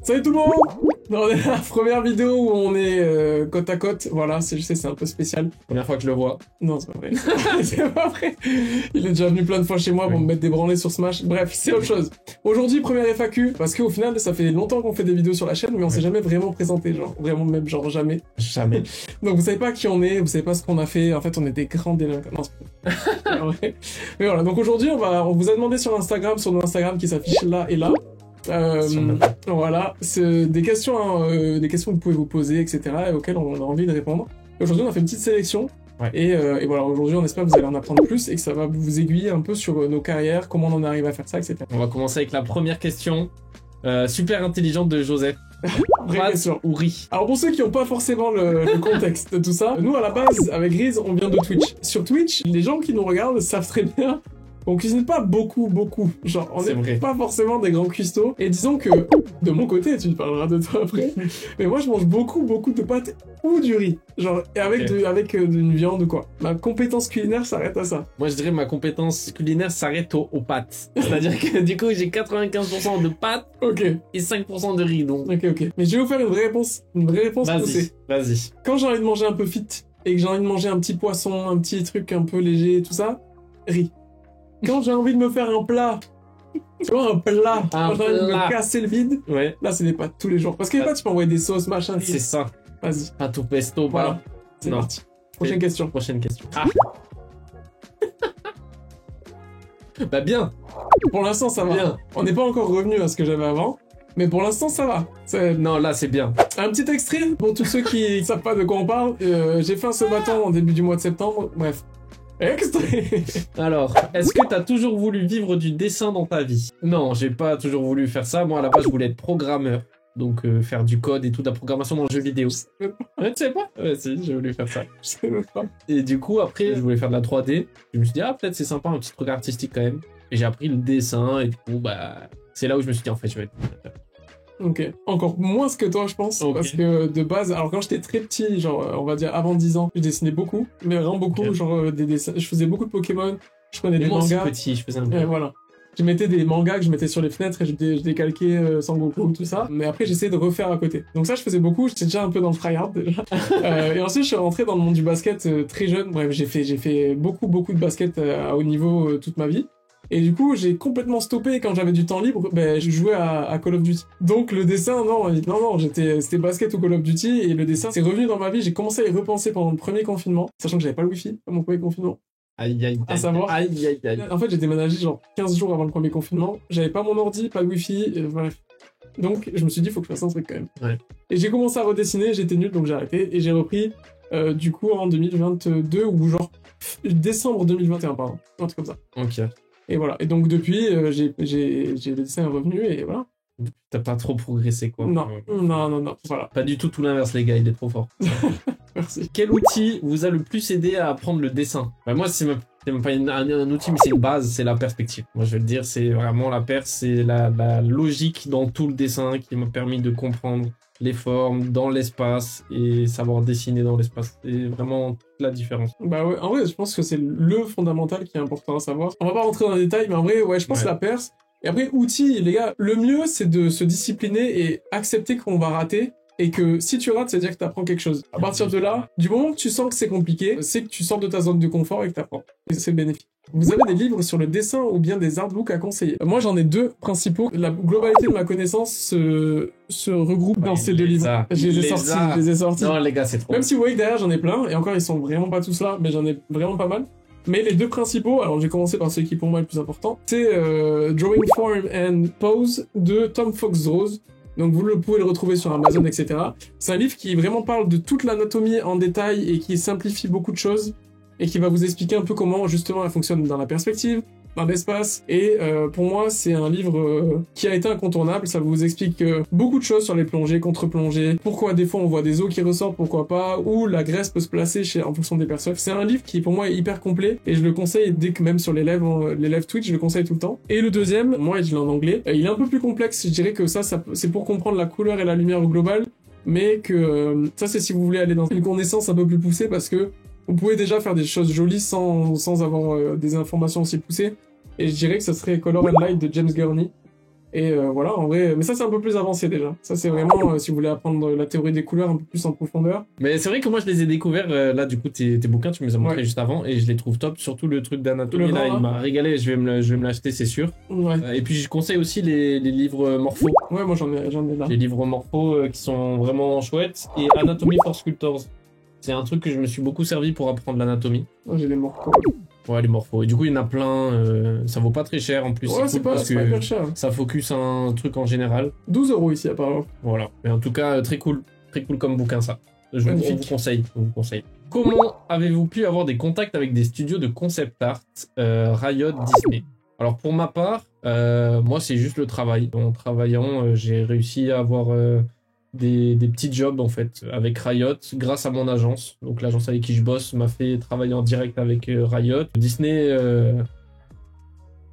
Salut tout le monde! On est la première vidéo où on est côte à côte. Voilà, je sais, c'est un peu spécial. Première fois que je le vois. Non, c'est pas vrai. C'est pas vrai. Il est déjà venu plein de fois chez moi pour me mettre des branlées sur Smash. Bref, c'est autre chose. Aujourd'hui, première FAQ, parce qu'au final, ça fait longtemps qu'on fait des vidéos sur la chaîne, mais on s'est jamais vraiment présenté, genre, vraiment même, genre, jamais. Jamais. Donc vous savez pas qui on est, vous savez pas ce qu'on a fait. En fait, on est des grands délinquants. Non, c'est pas vrai. Mais voilà, donc aujourd'hui, on vous a demandé sur Instagram, sur notre Instagram qui s'affiche là et là. Voilà, c'est des questions que vous pouvez vous poser, etc., et auxquelles on a envie de répondre. Aujourd'hui, on a fait une petite sélection, ouais. et voilà, aujourd'hui, on espère que vous allez en apprendre plus et que ça va vous aiguiller un peu sur nos carrières, comment on en arrive à faire ça, etc. On va commencer avec la première question, super intelligente de Joseph. Vraie question. Ou riz. Alors pour ceux qui n'ont pas forcément le contexte de tout ça, nous à la base, avec Riz, on vient de Twitch. Sur Twitch, les gens qui nous regardent savent très bien on cuisine pas beaucoup. Genre, on n'est pas forcément des grands cuistots. Et disons que, de mon côté, tu parleras de toi après, mais moi je mange beaucoup de pâtes ou du riz. Genre, et avec une viande ou quoi. Ma compétence culinaire s'arrête à ça. Moi je dirais ma compétence culinaire s'arrête aux pâtes. C'est-à-dire que du coup j'ai 95% de pâtes et 5% de riz. Donc. Ok. Mais je vais vous faire une vraie réponse. Vas-y. Quand j'ai envie de manger un peu fit et que j'ai envie de manger un petit poisson, un petit truc un peu léger, tout ça, riz. Quand j'ai envie de me faire un plat, tu vois, quand j'ai envie de me casser le vide, là c'est des pâtes tous les jours. Parce que les pâtes, tu peux envoyer des sauces, machin. C'est ça. Vas-y. Pâte au pesto, voilà. C'est parti. Prochaine question. Ah. Bah bien. Pour l'instant, ça va. Bien. On n'est pas encore revenu à ce que j'avais avant, mais pour l'instant, ça va. Non, là c'est bien. Un petit extrait pour tous ceux qui savent pas de quoi on parle. J'ai fait un ce bâton en début du mois de septembre. Bref. Extrait. Alors, est-ce que t'as toujours voulu vivre du dessin dans ta vie? Non, j'ai pas toujours voulu faire ça. Moi, à la base, je voulais être programmeur. Donc, faire du code et tout, de la programmation dans le jeu vidéo. Tu sais pas? Ouais, si, j'ai voulu faire ça. Je sais même pas. Et du coup, après, je voulais faire de la 3D. Je me suis dit, ah, peut-être c'est sympa, un petit truc artistique quand même. Et j'ai appris le dessin, et du coup, bah, c'est là où je me suis dit, en fait, je vais être... Ok. Encore moins que toi, je pense. Parce que de base, alors quand j'étais très petit, genre, on va dire avant 10 ans, je dessinais beaucoup. Mais vraiment beaucoup, genre, des dessins. Je faisais beaucoup de Pokémon. Je prenais des mangas. Moi aussi petit, je faisais un peu. Et voilà. Je mettais des mangas que je mettais sur les fenêtres et je décalquais Sangoku, tout ça. Mais après, j'essayais de refaire à côté. Donc ça, je faisais beaucoup. J'étais déjà un peu dans le tryhard, déjà. Et ensuite, je suis rentré dans le monde du basket très jeune. Bref, j'ai fait beaucoup de basket à haut niveau toute ma vie. Et du coup, j'ai complètement stoppé quand j'avais du temps libre. Ben, je jouais à Call of Duty. Donc le dessin, non, c'était basket ou Call of Duty. Et le dessin, c'est revenu dans ma vie. J'ai commencé à y repenser pendant le premier confinement, sachant que j'avais pas le wifi à mon premier confinement. Aïe. À savoir. Aïe. En fait, j'ai déménagé genre 15 jours avant le premier confinement. J'avais pas mon ordi, pas de wifi, bref. Donc je me suis dit, faut que je fasse un truc quand même. Ouais. Et j'ai commencé à redessiner, j'étais nul, donc j'ai arrêté. Et j'ai repris du coup en 2022 ou genre décembre 2021, pardon. Un truc comme ça. Ok. Et voilà. Et donc depuis, j'ai le dessin revenu et voilà. T'as pas trop progressé, quoi. Non. Voilà. Pas du tout l'inverse, les gars, il est trop fort. Merci. Quel outil vous a le plus aidé à apprendre le dessin? Bah, moi, c'est même pas un outil, mais c'est une base, c'est la perspective. Moi, je vais le dire, c'est vraiment la perche, c'est la logique dans tout le dessin qui m'a permis de comprendre les formes dans l'espace et savoir dessiner dans l'espace. C'est vraiment la différence. Bah ouais, en vrai, je pense que c'est le fondamental qui est important à savoir. On va pas rentrer dans les détails, mais en vrai, ouais, je pense la perce. Et après, outils, les gars, le mieux, c'est de se discipliner et accepter qu'on va rater. Et que si tu rates, c'est-à-dire que tu apprends quelque chose. À partir de là, du moment que tu sens que c'est compliqué, c'est que tu sors de ta zone de confort et que tu apprends. Et c'est bénéfique. Vous avez des livres sur le dessin ou bien des artbooks à conseiller? Moi, j'en ai deux principaux. La globalité de ma connaissance se regroupe dans ces deux livres. Je les ai sortis. Non, les gars, c'est trop. Même si vous voyez que derrière, j'en ai plein. Et encore, ils sont vraiment pas tous là, mais j'en ai vraiment pas mal. Mais les deux principaux, alors j'ai commencé par celui qui pour moi est le plus important, c'est Drawing Form and Pose de Tom Fox-Rose. Donc vous pouvez le retrouver sur Amazon, etc. C'est un livre qui vraiment parle de toute l'anatomie en détail et qui simplifie beaucoup de choses et qui va vous expliquer un peu comment justement elle fonctionne dans la perspective, dans l'espace. Et pour moi, c'est un livre qui a été incontournable. Ça vous explique beaucoup de choses sur les plongées, contre-plongées, pourquoi des fois on voit des os qui ressortent, pourquoi pas, où la graisse peut se placer en fonction des personnes. C'est un livre qui pour moi est hyper complet et je le conseille dès que même sur les lives Twitch, je le conseille tout le temps. Et le deuxième, moi je l'ai en anglais, il est un peu plus complexe. Je dirais que ça c'est pour comprendre la couleur et la lumière au global, mais que ça c'est si vous voulez aller dans une connaissance un peu plus poussée parce que vous pouvez déjà faire des choses jolies sans avoir des informations aussi poussées. Et je dirais que ça serait Color and Light de James Gurney. Et voilà, en vrai, mais ça c'est un peu plus avancé déjà. Ça c'est vraiment, si vous voulez apprendre la théorie des couleurs un peu plus en profondeur. Mais c'est vrai que moi je les ai découverts, là du coup tes bouquins tu me les as montrés Ouais. juste avant et je les trouve top, surtout le truc d'anatomie Le là, vent, il m'a régalé, je vais me l'acheter c'est sûr. Ouais, Et puis je conseille aussi les livres morpho, ouais, moi j'en ai là. les livres morpho qui sont vraiment chouettes, et Anatomy for Sculptors. C'est un truc que je me suis beaucoup servi pour apprendre l'anatomie. Moi, j'ai des morceaux. Ouais, les morphos. Et du coup, il y en a plein. Ça vaut pas très cher en plus. Ouais, c'est cool parce c'est pas que hyper cher. ça focus un truc en général. 12 € ici apparemment. Voilà. Mais en tout cas, très cool. Très cool comme bouquin, ça. On vous conseille. On vous conseille. Comment avez-vous pu avoir des contacts avec des studios de concept art, Riot, Disney? Alors, pour ma part, moi, c'est juste le travail. En travaillant, j'ai réussi à avoir des petits jobs, en fait, avec Riot, grâce à mon agence. Donc, l'agence avec qui je bosse m'a fait travailler en direct avec Riot. Disney, on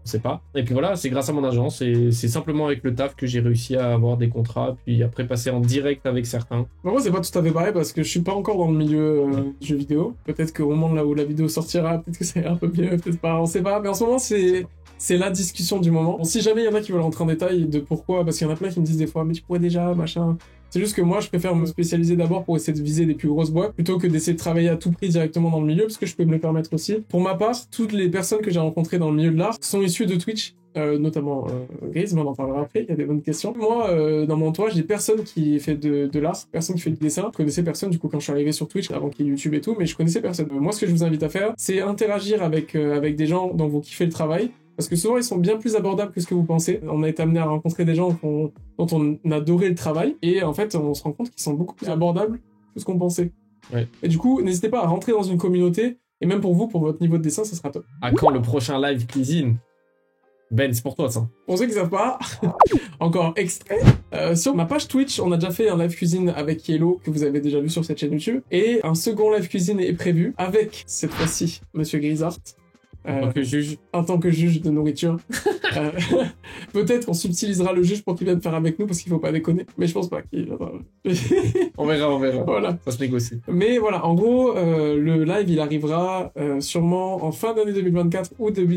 sait pas. Et puis voilà, c'est grâce à mon agence et c'est simplement avec le taf que j'ai réussi à avoir des contrats, puis après passer en direct avec certains. Moi, c'est pas tout à fait pareil parce que je suis pas encore dans le milieu du jeu vidéo. Peut-être qu'au moment là où la vidéo sortira, peut-être que c'est un peu mieux, peut-être pas, on sait pas. Mais en ce moment, c'est la discussion du moment. Bon, si jamais il y en a qui veulent rentrer en détail de pourquoi, parce qu'il y en a plein qui me disent des fois, mais tu pourrais déjà, machin. C'est juste que moi, je préfère me spécialiser d'abord pour essayer de viser des plus grosses boîtes, plutôt que d'essayer de travailler à tout prix directement dans le milieu, parce que je peux me le permettre aussi. Pour ma part, toutes les personnes que j'ai rencontrées dans le milieu de l'art sont issues de Twitch. Notamment Grise, mais on en parlera après, il y a des bonnes questions. Moi, dans mon entourage, j'ai personne qui fait de l'art, personne qui fait du dessin. Je connaissais personne, du coup, quand je suis arrivé sur Twitch, avant qu'il y ait YouTube et tout, mais je connaissais personne. Moi, ce que je vous invite à faire, c'est interagir avec des gens dont vous kiffez le travail, parce que souvent, ils sont bien plus abordables que ce que vous pensez. On a été amené à rencontrer des gens dont on adorait le travail, et en fait, on se rend compte qu'ils sont beaucoup plus abordables que ce qu'on pensait. Ouais. Et du coup, n'hésitez pas à rentrer dans une communauté, et même pour vous, pour votre niveau de dessin, ça sera top. À quand le prochain live cuisine? Ben, c'est pour toi, ça. Pour ceux qui savent pas, encore extrait. Sur ma page Twitch, on a déjà fait un live cuisine avec Yellow, que vous avez déjà vu sur cette chaîne YouTube. Et un second live cuisine est prévu avec, cette fois-ci, Monsieur Grisart. En tant que juge de nourriture. Peut-être qu'on subtilisera le juge pour qu'il vienne faire avec nous, parce qu'il faut pas déconner. Mais je pense pas qu'il viendra. On verra. Voilà. Ça se négocie. Mais voilà, en gros, le live, il arrivera sûrement en fin d'année 2024 ou début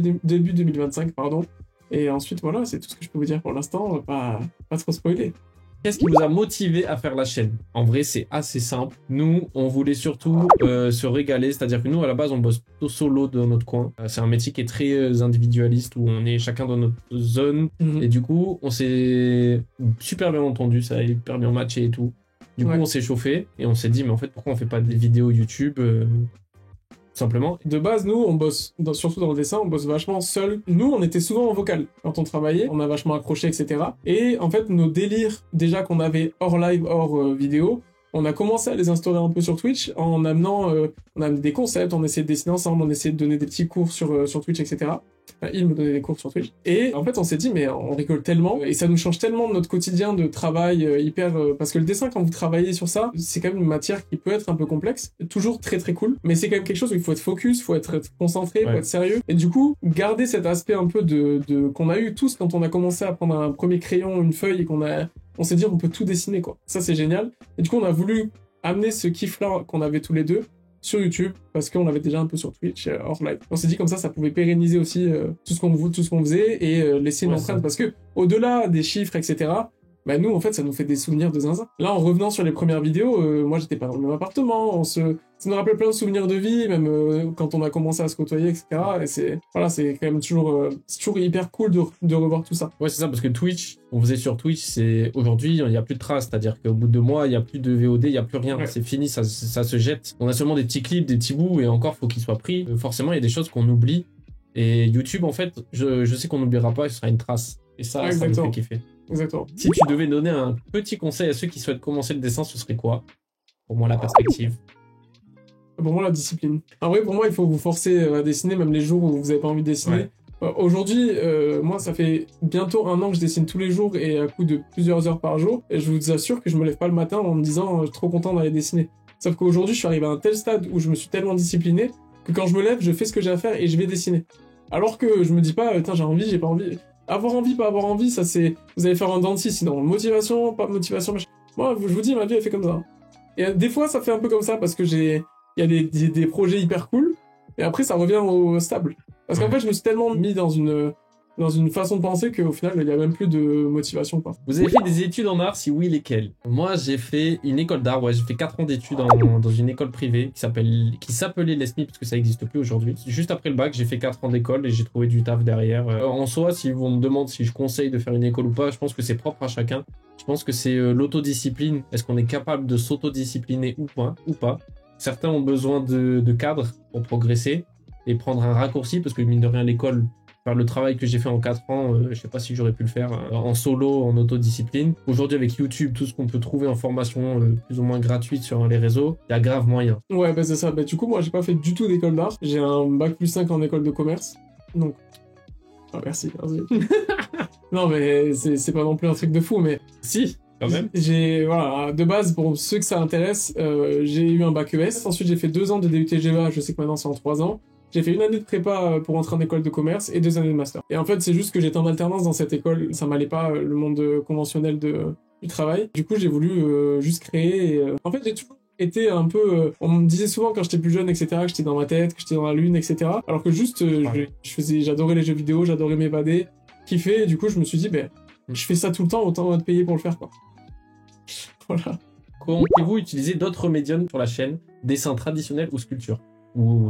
2025, pardon. Et ensuite, voilà, c'est tout ce que je peux vous dire pour l'instant, pas trop spoiler. Qu'est-ce qui vous a motivé à faire la chaîne? En vrai, c'est assez simple. Nous, on voulait surtout se régaler, c'est-à-dire que nous, à la base, on bosse plutôt solo dans notre coin. C'est un métier qui est très individualiste, où on est chacun dans notre zone. Et du coup, on s'est super bien entendu, ça a hyper bien matché et tout. Du coup, on s'est chauffé et on s'est dit, mais en fait, pourquoi on fait pas des vidéos YouTube simplement. De base, nous, on bosse, surtout dans le dessin, on bosse vachement seul. Nous, on était souvent en vocal quand on travaillait, on a vachement accroché, etc. Et en fait, nos délires, déjà qu'on avait hors live, hors vidéo, on a commencé à les instaurer un peu sur Twitch en amenant on a des concepts, on essayait de dessiner ensemble, on essayait de donner des petits cours sur Twitch, etc. Enfin, il me donnait des cours sur Twitch. Et en fait, on s'est dit, mais on rigole tellement, et ça nous change tellement de notre quotidien de travail parce que le dessin, quand vous travaillez sur ça, c'est quand même une matière qui peut être un peu complexe, toujours très très cool, mais c'est quand même quelque chose où il faut être focus, faut être concentré, faut être sérieux. Et du coup, garder cet aspect un peu qu'on a eu tous quand on a commencé à prendre un premier crayon, une feuille, et on s'est dit on peut tout dessiner, quoi. Ça, c'est génial. Et du coup, on a voulu amener ce kiff-là qu'on avait tous les deux sur YouTube, parce qu'on l'avait déjà un peu sur Twitch, hors live. On s'est dit comme ça pouvait pérenniser aussi tout ce qu'on faisait et laisser une empreinte, parce que au-delà des chiffres, etc., bah nous, en fait, ça nous fait des souvenirs de zinzin. Là, en revenant sur les premières vidéos, moi, j'étais pas dans le même appartement, ça nous rappelle plein de souvenirs de vie, même quand on a commencé à se côtoyer, etc. Et c'est quand même toujours hyper cool de revoir tout ça. Ouais, c'est ça, parce que Twitch, on faisait sur Twitch, aujourd'hui, il n'y a plus de traces, c'est-à-dire qu'au bout de 2 mois, il n'y a plus de VOD, il n'y a plus rien, c'est fini, ça se jette. On a seulement des petits clips, des petits bouts, et encore, faut qu'ils soient pris. Forcément, il y a des choses qu'on oublie. Et YouTube, en fait, je sais qu'on n'oubliera pas, ce sera une trace. Et ça nous fait kiffer. Exactement. Si tu devais donner un petit conseil à ceux qui souhaitent commencer le dessin, ce serait quoi? Pour moi, la perspective. Pour moi, la discipline. En vrai, pour moi, il faut vous forcer à dessiner, même les jours où vous n'avez pas envie de dessiner. Aujourd'hui, moi, ça fait bientôt 1 an que je dessine tous les jours et à coup de plusieurs heures par jour. Et je vous assure que je me lève pas le matin en me disant je suis trop content d'aller dessiner. Sauf qu'aujourd'hui, je suis arrivé à un tel stade où je me suis tellement discipliné que quand je me lève, je fais ce que j'ai à faire et je vais dessiner. Alors que je me dis pas, j'ai envie, j'ai pas envie. Avoir envie, pas avoir envie, ça c'est... Vous allez faire un denti, sinon motivation, pas motivation, machin. Moi, je vous dis, ma vie, elle fait comme ça. Et des fois, ça fait un peu comme ça parce que il y a des projets hyper cool, et après, ça revient au stable. Parce qu'en fait, je me suis tellement mis dans une dans une façon de penser qu'au final, il y a même plus de motivation, quoi. Vous avez fait des études en art, si oui, lesquelles? Moi, j'ai fait une école d'art, ouais, j'ai fait 4 ans d'études dans une école privée qui s'appelait l'ESMI, parce que ça n'existe plus aujourd'hui. Juste après le bac, j'ai fait 4 ans d'école et j'ai trouvé du taf derrière. En soi, si on me demande si je conseille de faire une école ou pas, je pense que c'est propre à chacun. Je pense que c'est l'autodiscipline. Est-ce qu'on est capable de s'autodiscipliner ou pas? Certains ont besoin de cadres pour progresser et prendre un raccourci, parce que mine de rien, l'école, faire le travail que j'ai fait en 4 ans, je sais pas si j'aurais pu le faire en solo, en autodiscipline. Aujourd'hui, avec YouTube, tout ce qu'on peut trouver en formation plus ou moins gratuite sur les réseaux, il y a grave moyen. Ouais, bah c'est ça. Bah, du coup, moi, j'ai pas fait du tout d'école d'art. J'ai un bac+5 en école de commerce. Donc... Ah, merci. Non, mais c'est pas non plus un truc de fou, mais... Si, quand même. Voilà, de base, pour ceux que ça intéresse, j'ai eu un bac ES. Ensuite, j'ai fait 2 ans de DUT GEA. Je sais que maintenant, c'est en 3 ans. J'ai fait 1 année de prépa pour entrer en école de commerce et 2 années de master. Et en fait, c'est juste que j'étais en alternance dans cette école. Ça m'allait pas, le monde conventionnel du travail. Du coup, j'ai voulu juste créer. En fait, j'ai toujours été un peu... on me disait souvent quand j'étais plus jeune, etc., que j'étais dans ma tête, que j'étais dans la lune, etc. Alors que juste, j'adorais les jeux vidéo, j'adorais m'évader, kiffer. Et du coup, je me suis dit, ben, je fais ça tout le temps, autant être payé pour le faire, quoi. Voilà. Comptez-vous utiliser d'autres médiums sur la chaîne, dessin traditionnel ou sculpture? Ou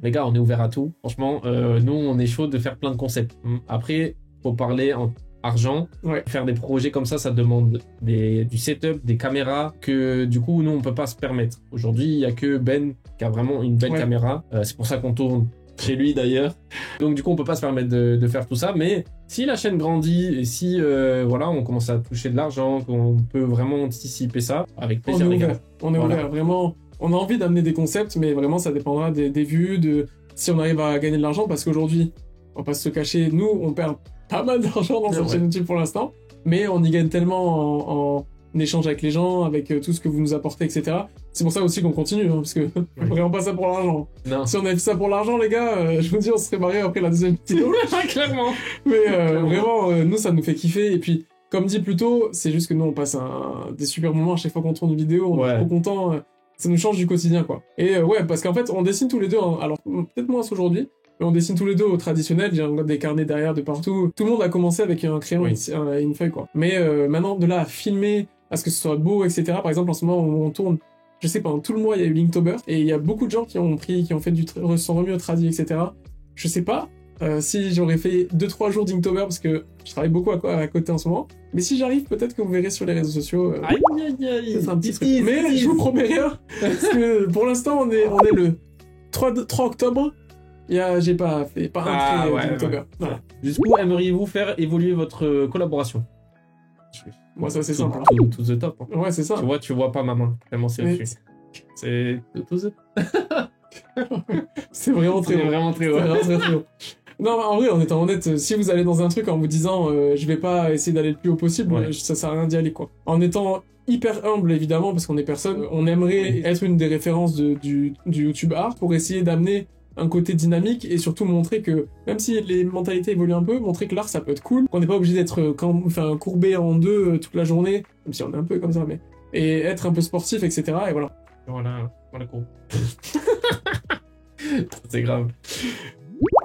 les gars, on est ouvert à tout. Franchement, nous, on est chaud de faire plein de concepts. Après, faut parler en argent. Ouais. Faire des projets comme ça demande du setup, des caméras que du coup, nous, on peut pas se permettre. Aujourd'hui, il y a que Ben qui a vraiment une belle caméra. C'est pour ça qu'on tourne chez lui d'ailleurs. Donc du coup, on peut pas se permettre de faire tout ça. Mais si la chaîne grandit et si voilà, on commence à toucher de l'argent, qu'on peut vraiment anticiper ça, avec plaisir, les gars. On est ouvert, vraiment. On a envie d'amener des concepts, mais vraiment, ça dépendra des vues, de si on arrive à gagner de l'argent, parce qu'aujourd'hui, on va pas se cacher, nous, on perd pas mal d'argent dans cette chaîne YouTube pour l'instant, mais on y gagne tellement en échange avec les gens, avec tout ce que vous nous apportez, etc. C'est pour ça aussi qu'on continue, hein, parce que on fait vraiment pas ça pour l'argent. Si on avait fait ça pour l'argent, les gars, je vous dis, on serait barré après la deuxième vidéo. Clairement. Mais vraiment, nous, ça nous fait kiffer, et puis, comme dit plus tôt, c'est juste que nous, on passe des super moments à chaque fois qu'on tourne une vidéo, on est trop contents. Ça nous change du quotidien, quoi. Et ouais, parce qu'en fait, on dessine tous les deux, hein, alors peut-être moins aujourd'hui, mais on dessine tous les deux au traditionnel, j'ai des carnets derrière de partout. Tout le monde a commencé avec un crayon et une feuille, quoi. Mais maintenant, de là à filmer, à ce que ce soit beau, etc. Par exemple, en ce moment, on tourne, je sais, pendant tout le mois, il y a eu Linktober, et il y a beaucoup de gens qui ont fait sont remis au tradi, etc. Je sais pas si j'aurais fait 2-3 jours d'Inktober, parce que je travaille beaucoup à côté en ce moment. Mais si j'arrive, peut-être que vous verrez sur les réseaux sociaux. C'est un petit truc. Mais je vous promets rien, parce que pour l'instant, on est le 3 octobre. J'ai pas fait un trait d'Inktober. Voilà. Jusqu'où aimeriez-vous faire évoluer votre collaboration? Moi, ça c'est simple. To the top. Hein. Ouais, c'est ça. Tu vois pas ma main. Vraiment, c'est dessus. C'est to the... C'est vraiment très haut. Vraiment très haut. Non, en vrai, en étant honnête, si vous allez dans un truc en vous disant je vais pas essayer d'aller le plus haut possible, ça sert à rien d'y aller, quoi. En étant hyper humble, évidemment, parce qu'on est personne, on aimerait être une des références du YouTube art pour essayer d'amener un côté dynamique et surtout montrer que, même si les mentalités évoluent un peu, montrer que l'art ça peut être cool, qu'on n'est pas obligé d'être courbé en deux toute la journée, même si on est un peu comme ça, mais... Et être un peu sportif, etc. Et voilà. Voilà gros. C'est grave.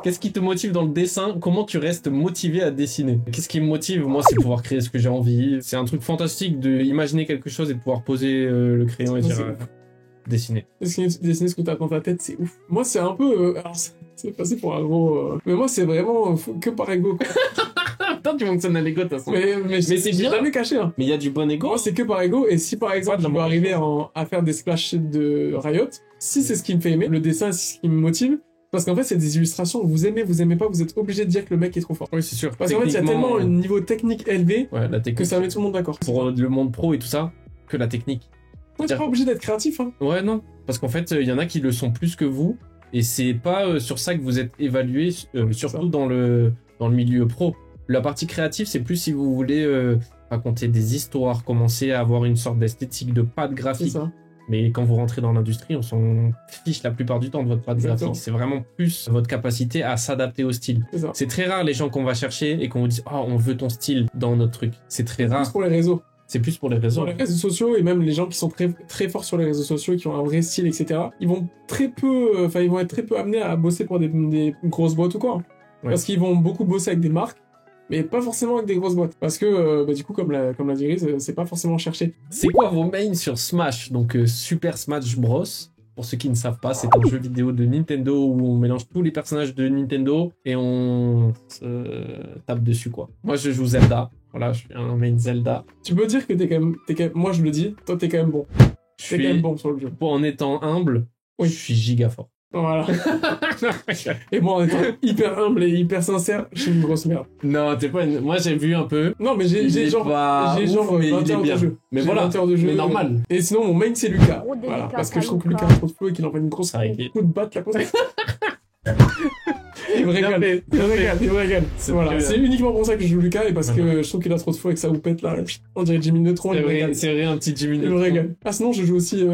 Qu'est-ce qui te motive dans le dessin? Comment tu restes motivé à dessiner? Qu'est-ce qui me motive? Moi, c'est pouvoir créer ce que j'ai envie. C'est un truc fantastique d'imaginer quelque chose et de pouvoir poser le crayon et dire dessiner. Dessiner ce que t'as dans ta tête, c'est ouf. Moi, c'est un peu... alors, c'est passé pour un gros... Mais moi, c'est vraiment que par ego, quoi. Putain, tu fonctionnes à l'ego, de toute façon. Mais c'est bien. Jamais caché, hein. Mais il y a du bon ego. Moi, c'est que par ego. Et si, par exemple, je peux arriver à faire des splash de Riot, si c'est ce qui me fait aimer, le dessin, c'est ce qui me motive, parce qu'en fait, c'est des illustrations. Vous aimez pas, vous êtes obligé de dire que le mec est trop fort. Oui, c'est sûr. Parce qu'en fait, il y a tellement un niveau technique élevé que ça met tout le monde d'accord. Pour le monde pro et tout ça, que la technique. Ouais, t'es pas obligé d'être créatif, hein. Ouais, non. Parce qu'en fait, il y en a qui le sont plus que vous. Et c'est pas sur ça que vous êtes évalué, surtout dans le milieu pro. La partie créative, c'est plus si vous voulez raconter des histoires, commencer à avoir une sorte d'esthétique de patte graphique. C'est ça. Mais quand vous rentrez dans l'industrie, on s'en fiche la plupart du temps de votre patte graphique. C'est vraiment plus votre capacité à s'adapter au style. C'est très rare les gens qu'on va chercher et qu'on vous dit « Oh, on veut ton style dans notre truc ». C'est très rare. C'est pour les réseaux. C'est plus pour les réseaux. Sur les réseaux sociaux, et même les gens qui sont très, très forts sur les réseaux sociaux, qui ont un vrai style, etc., ils vont être très peu amenés à bosser pour des grosses boîtes ou quoi. Parce qu'ils vont beaucoup bosser avec des marques, mais pas forcément avec des grosses boîtes. Parce que, du coup, comme l'a dit Gris, c'est pas forcément cherché. C'est quoi vos mains sur Smash? Donc Super Smash Bros. Pour ceux qui ne savent pas, c'est un jeu vidéo de Nintendo où on mélange tous les personnages de Nintendo et on tape dessus, quoi. Moi, je joue Zelda. Voilà, je suis un main Zelda. Tu peux dire que t'es quand même... Moi, je le dis, toi, t'es quand même bon. T'es quand même bon sur le jeu. En étant humble, oui. Je suis giga fort. Voilà. Et moi, en étant hyper humble et hyper sincère, je suis une grosse merde. Non, t'es pas une... Moi, j'ai vu un peu. Non, mais j'ai genre 20 heures de jeu. Mais voilà, 20 heures de jeu. Mais normal. Et sinon, mon main, c'est Lucas. Voilà, parce que je trouve que Lucas a trop de flow et qu'il envoie une grosse coup de batte là comme ça. Il me régale. Voilà. C'est uniquement pour ça que je joue Lucas et parce que je trouve qu'il a trop de flow et que ça vous pète là. On dirait Jimmy Neutron. C'est vrai, un petit Jimmy Neutron. Il me régale. Ah, sinon, je joue aussi.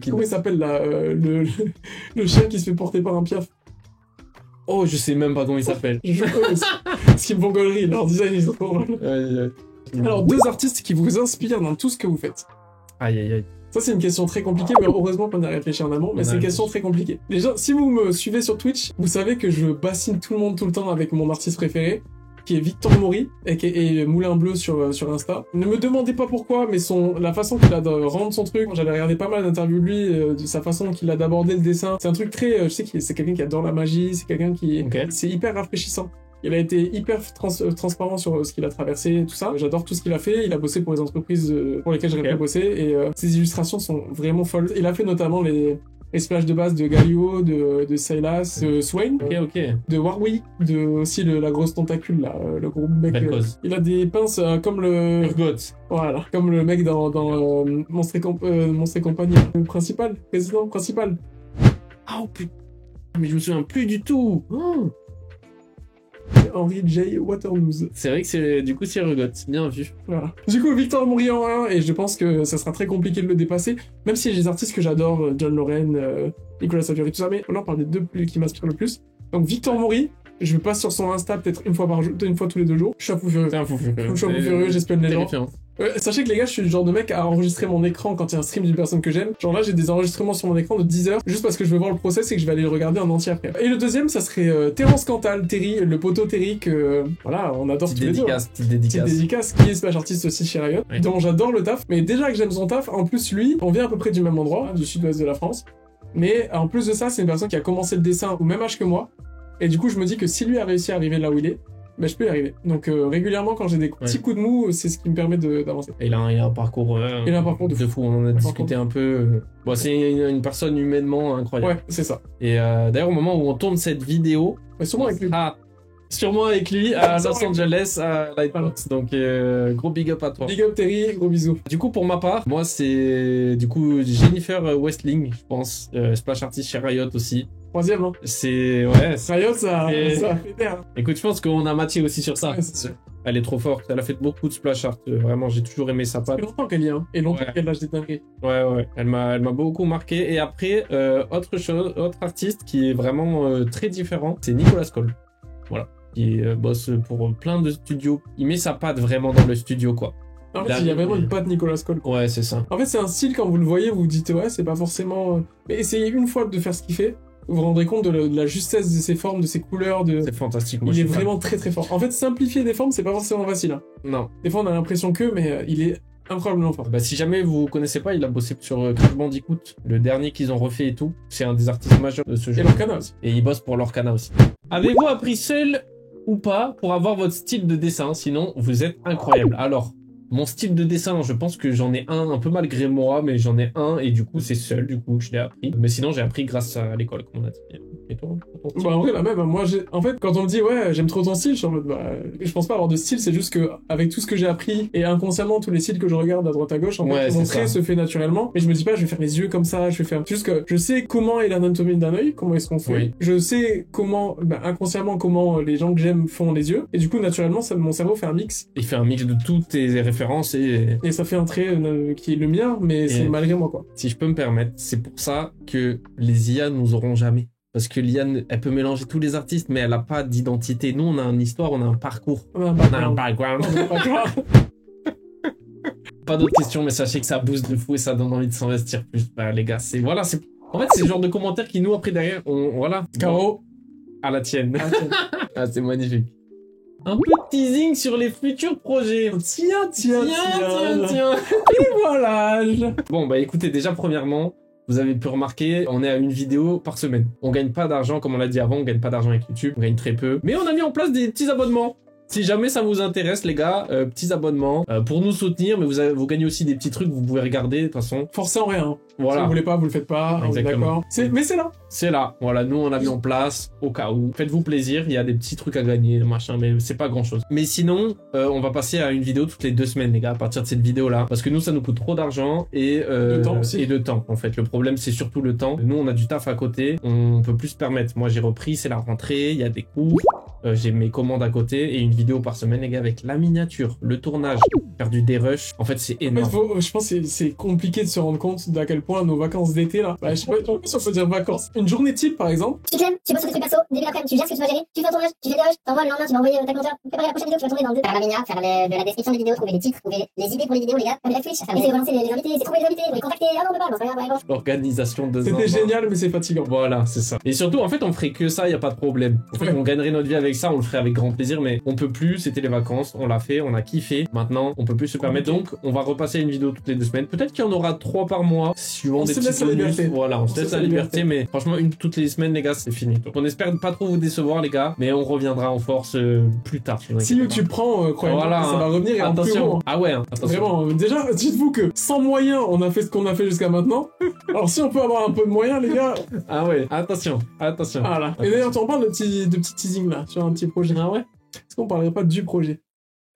Comment il s'appelle là le chien qui se fait porter par un piaf. Oh, je sais même pas comment il s'appelle. Je joue eux aussi. Parce qu'ils me font gaulerie. Leur design, ils sont trop mal. Alors, 2 artistes qui vous inspirent dans tout ce que vous faites. Aïe, aïe, aïe. Ça, c'est une question très compliquée, mais heureusement qu'on a réfléchi en amont, mais c'est une question très compliquée. Déjà, si vous me suivez sur Twitch, vous savez que je bassine tout le monde tout le temps avec mon artiste préféré, qui est Victor Mori, et Moulin Bleu sur Insta. Ne me demandez pas pourquoi, mais la façon qu'il a de rendre son truc, j'avais regardé pas mal d'interviews de lui, de sa façon qu'il a d'aborder le dessin. C'est un truc très, je sais que c'est quelqu'un qui adore la magie, c'est quelqu'un qui, c'est hyper rafraîchissant. Il a été hyper transparent sur ce qu'il a traversé et tout ça. J'adore tout ce qu'il a fait. Il a bossé pour les entreprises pour lesquelles j'aurais pu bosser. Et ses illustrations sont vraiment folles. Il a fait notamment les splashes de base de Galio, de Silas, de Swain, de Warwick, aussi la grosse tentacule, là, le gros mec. Il a des pinces comme le... Urgot. Voilà, comme le mec dans Monstre et compagnie. Le président principal. Oh putain, mais je me souviens plus du tout. Oh. Henry J. Waterloo. C'est vrai que c'est Urgot, bien vu. Voilà. Du coup, Victor Mori en 1, et je pense que ça sera très compliqué de le dépasser, même si j'ai des artistes que j'adore, John Loren, Nicolas Saviory, tout ça, mais on en parle des 2 qui m'inspirent le plus. Donc Victor Mori, je passe sur son Insta peut-être une fois tous les 2 jours. Je suis un fou furieux. C'est un fou furieux. Je suis un fou furieux, j'espionne les gens. Sachez que les gars, je suis le genre de mec à enregistrer mon écran quand il y a un stream d'une personne que j'aime. Genre là, j'ai des enregistrements sur mon écran de 10 heures, juste parce que je veux voir le process et que je vais aller le regarder en entier après. Et le deuxième, ça serait Terence Cantal, Terry, le poteau Terry, que voilà, on adore tous les deux. Petite dédicace, qui est splash artiste aussi chez Riot, dont j'adore le taf. Mais déjà que j'aime son taf, en plus lui, on vient à peu près du même endroit, du sud-ouest de la France. Mais en plus de ça, c'est une personne qui a commencé le dessin au même âge que moi. Et du coup, je me dis que si lui a réussi à arriver là où il est, ben, je peux y arriver. Donc régulièrement, quand j'ai des petits coups de mou, c'est ce qui me permet d'avancer. Il a un parcours, de fou. On en a discuté un peu. Bon, c'est une personne humainement incroyable. Ouais, c'est ça. Et d'ailleurs, au moment où on tourne cette vidéo, sûrement avec lui. Sûrement avec lui à Los Angeles, à Lightbox. Donc gros big up à toi. Big up Terry, gros bisous. Du coup, pour ma part, moi c'est du coup Jennifer Westling, je pense, splash artist chez Riot aussi. 3e, hein. C'est Riot, ça fait peur. Écoute, je pense qu'on a matché aussi sur ça. Ouais, c'est sûr. Elle est trop forte. Elle a fait beaucoup de splash art. Vraiment, j'ai toujours aimé sa patte. Ça fait longtemps qu'elle y est, hein. Et longtemps qu'elle lâche des dingueries. Ouais. Elle m'a beaucoup marqué. Et après, autre artiste qui est vraiment très différent, c'est Nicolas Cole. Voilà. Qui bosse pour plein de studios. Il met sa patte vraiment dans le studio, quoi. En fait, il y a vraiment une patte Nicolas Cole. Ouais, c'est ça. En fait, c'est un style, quand vous le voyez, vous vous dites, ouais, c'est pas forcément... Mais essayez une fois de faire ce qu'il fait. Vous vous rendrez compte de la justesse de ses formes, de ses couleurs, C'est fantastique. Il est vraiment très très fort. En fait, simplifier des formes, c'est pas forcément facile. Hein. Non. Des fois, on a l'impression mais il est incroyablement fort. Bah, si jamais vous connaissez pas, il a bossé sur Crash Bandicoot, le dernier qu'ils ont refait et tout. C'est un des artistes majeurs de ce jeu. Et Lorcana aussi. Et il bosse pour Lorcana aussi. Avez-vous appris seul ou pas pour avoir votre style de dessin? Sinon, vous êtes incroyable. Alors, mon style de dessin, je pense que j'en ai un peu malgré moi, mais j'en ai un et du coup c'est seul, du coup je l'ai appris. Mais sinon j'ai appris grâce à l'école, comme on a dit. Et toi, bah en vrai la même, moi en fait quand on me dit ouais j'aime trop ton style, je suis en mode je pense pas avoir de style, c'est juste que avec tout ce que j'ai appris et inconsciemment tous les styles que je regarde à droite à gauche, en fait mon trait se fait naturellement. Mais je me dis pas je vais faire les yeux comme ça, je vais faire juste que je sais comment est l'anatomie d'un œil, comment est-ce qu'on fait. Oui. Je sais comment inconsciemment comment les gens que j'aime font les yeux et du coup naturellement mon cerveau fait un mix. Il fait un mix de toutes tes références et ça fait un trait qui est le mien, mais c'est malgré moi quoi. Si je peux me permettre, c'est pour ça que les IA nous auront jamais. Parce que l'IA, elle peut mélanger tous les artistes, mais elle a pas d'identité. Nous, on a une histoire, on a un parcours. On a un background. Pas d'autres questions, mais sachez que ça booste de fou et ça donne envie de s'investir plus. Bah, les gars, en fait, c'est le genre de commentaires qui nous, après, derrière, voilà. Caro. À la tienne. Ah, c'est magnifique. Un peu de teasing sur les futurs projets. Tiens. Et voilà. Bon, bah écoutez, déjà, premièrement, vous avez pu remarquer, on est à une vidéo par semaine. On gagne pas d'argent, comme on l'a dit avant, on gagne pas d'argent avec YouTube, on gagne très peu. Mais on a mis en place des petits abonnements. Si jamais ça vous intéresse, les gars, petits abonnements pour nous soutenir, mais vous gagnez aussi des petits trucs que vous pouvez regarder, de toute façon. Forcez en rien. Voilà. Si vous voulez pas, vous le faites pas. Exactement. D'accord. Mais c'est là. C'est là. Voilà, nous, on l'a mis en place au cas où. Faites-vous plaisir, il y a des petits trucs à gagner, machin, mais c'est pas grand-chose. Mais sinon, on va passer à une vidéo toutes les 2 semaines, les gars, à partir de cette vidéo-là. Parce que nous, ça nous coûte trop d'argent et de temps aussi. Et de temps, en fait. Le problème, c'est surtout le temps. Nous, on a du taf à côté, on peut plus se permettre. Moi, j'ai repris, c'est la rentrée, il y a des cours. J'ai mes commandes à côté et une vidéo par semaine, les gars, avec la miniature, le tournage, faire du dérush. En fait, c'est énorme. Je pense que c'est compliqué de se rendre compte d'à quel point nos vacances d'été, là, bah, je sais pas si on peut dire vacances. Une journée type, par exemple. Tu clèmes, tu bosses sur tes trucs perso, début d'après-midi, tu gères ce que tu vas gérer, tu fais un tournage, tu fais des rushs, t'envoies le lendemain, tu vas envoyer ta monteur, préparer la prochaine vidéo, tu vas tourner dans le 2. Faire la mania, faire de la description des vidéos, trouver les titres, trouver les idées pour les vidéos, les gars, faire de la Twitch, essayer de relancer les invités, essayer de trouver les invités, les contacter, ah non, on peut pas, non, c'est pas grave, L'organisation de C'était génial, mais c'est fatigant. Voilà, c'est ça. Et surtout, en fait, on ferait que ça, y a pas de problème. En fait, on gagnerait notre vie avec ça, on le ferait avec grand plaisir, mais on peut plus, c'était les vacances, on l'a fait, on a kiffé. Maintenant, on peut plus se permettre, donc on va repasser une vidéo toutes les 2 semaines. Peut-être qu'il y en aura 3 par mois, suivant des petits bonus. Voilà, on se laisse la liberté, mais franchement, une toutes les semaines, les gars, c'est fini. Donc on espère pas trop vous décevoir, les gars, mais on reviendra en force plus tard. Si YouTube prend, croyez-moi, voilà, ça va revenir et en plus gros. Ah ouais, attention. Vraiment, déjà, dites-vous que sans moyens, on a fait ce qu'on a fait jusqu'à maintenant. Alors si on peut avoir un peu de moyens, les gars. Ah ouais, attention. Voilà. Et d'ailleurs, tu en parles de petits teasing là, sur un petit projet. Ah ouais? Est-ce qu'on parlerait pas du projet?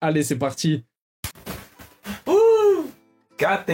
Allez, c'est parti. Ouh!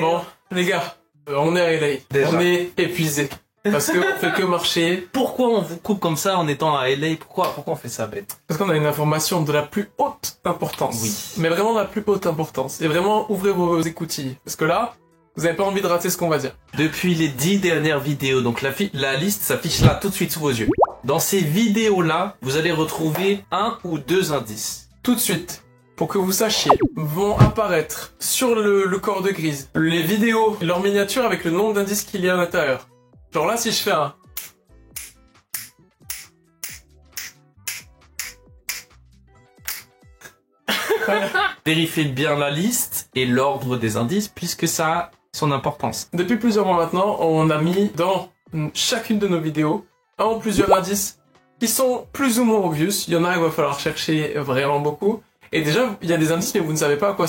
Bon, les gars, on est à LA. Déjà. On est épuisé. Parce qu'on fait que marcher. Pourquoi on vous coupe comme ça en étant à LA? Pourquoi on fait ça, bête? Parce qu'on a une information de la plus haute importance. Oui. Mais vraiment de la plus haute importance. Et vraiment, ouvrez vos écoutilles. Parce que là, vous n'avez pas envie de rater ce qu'on va dire. Depuis les 10 dernières vidéos, donc la liste s'affiche là tout de suite sous vos yeux. Dans ces vidéos-là, vous allez retrouver 1 ou 2 indices. Tout de suite, pour que vous sachiez, vont apparaître sur le corps de Grise les vidéos et leurs miniatures avec le nombre d'indices qu'il y a à l'intérieur. Genre là, si je fais un... Vérifiez bien la liste et l'ordre des indices puisque ça a son importance. Depuis plusieurs mois maintenant, on a mis dans chacune de nos vidéos un ou plusieurs indices qui sont plus ou moins obvious. Il y en a, il va falloir chercher vraiment beaucoup. Et déjà, il y a des indices, mais vous ne savez pas à quoi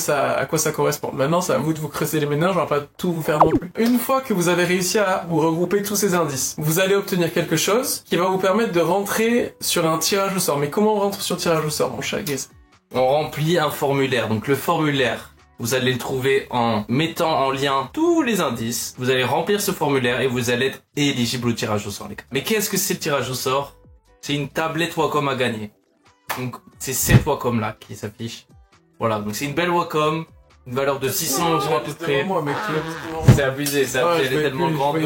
ça correspond. Maintenant, c'est à vous de vous creuser les méninges, on va pas tout vous faire non plus. Une fois que vous avez réussi à vous regrouper tous ces indices, vous allez obtenir quelque chose qui va vous permettre de rentrer sur un tirage au sort. Mais comment on rentre sur tirage au sort, mon chat Grise? On remplit un formulaire. Donc le formulaire, vous allez le trouver en mettant en lien tous les indices. Vous allez remplir ce formulaire et vous allez être éligible au tirage au sort, les gars. Mais qu'est-ce que c'est le tirage au sort? C'est une tablette Wacom à gagner. Donc c'est cette Wacom là qui s'affiche. Voilà, donc c'est une belle Wacom, une valeur de 600 € à peu près. Moi, mec, C'est abusé, elle est tellement grande.